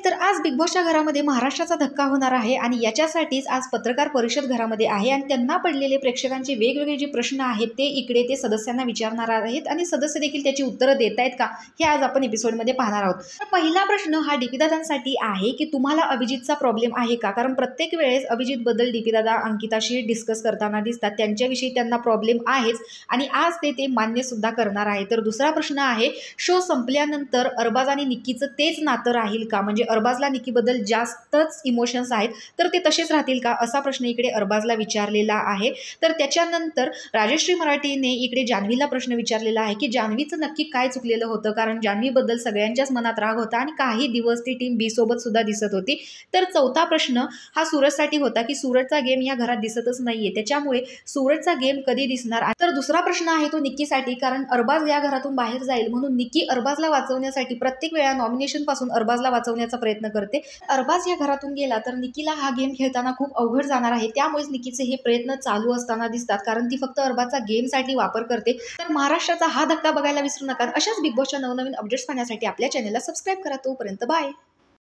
तर आज बिग बॉसच्या घरामध्ये महाराष्ट्राचा धक्का होणार आहे आणि याच्यासाठीच आज पत्रकार परिषद घरामध्ये आहे आणि त्यांना पडलेले प्रेक्षकांचे वेगवेगळे जे प्रश्न आहेत ते इकडे ते सदस्यांना विचारणार आहेत आणि सदस्य देखील त्याची उत्तरं देत आहेत का हे आज आपण एपिसोडमध्ये पाहणार आहोत। तर पहिला प्रश्न हा डीपी दादांसाठी आहे की तुम्हाला अभिजितचा प्रॉब्लेम आहे का, कारण प्रत्येक वेळेस अभिजित बद्दल डीपी दादा अंकिताशी डिस्कस करताना दिसतात, त्यांच्याविषयी त्यांना प्रॉब्लेम आहेच आणि आज ते मान्य सुद्धा करणार आहे। तर दुसरा प्रश्न आहे शो संपल्यानंतर अरबाज आणि निक्कीचं तेच नातं राहील का, म्हणजे अरबाजला निक्कीबद्दल जास्तच इमोशन्स आहेत तर ते तसेच राहतील का, असा प्रश्न इकडे अरबाजला विचारलेला आहे। तर त्याच्यानंतर राजश्री मराठीने इकडे जान्हवीला प्रश्न विचारलेला आहे की जान्हवीचं नक्की काय चुकलेलं होतं, कारण जान्हवीबद्दल सगळ्यांच्याच मनात राग होता आणि काही दिवस ती टीम बी सोबत सुद्धा दिसत होती। तर चौथा प्रश्न हा सूरजसाठी होता की सूरजचा गेम या घरात दिसतच नाहीये, त्याच्यामुळे सूरजचा गेम कधी दिसणार। तर दुसरा प्रश्न आहे तो निक्कीसाठी, कारण अरबाज या घरातून बाहेर जाईल म्हणून निक्की अरबाजला वाचवण्यासाठी प्रत्येक वेळा नॉमिनेशन पासून अरबाजला वाचवण्याचा प्रयत्न करते। अरबाज या घरातून गेला तर निक्कीला हा गेम खेळताना खूप अवघड जाणार आहे, त्यामुळेच निक्कीचे हे प्रयत्न चालू असताना दिसतात, कारण ती फक्त अरबाजचा गेमसाठी वापर करते। तर महाराष्ट्राचा हा धक्का बघायला विसरू नका। अशाच बिग बॉसच्या नवनवीन अपडेट्स पाहण्यासाठी आपल्या चॅनलला सबस्क्राईब करा। तोपर्यंत बाय।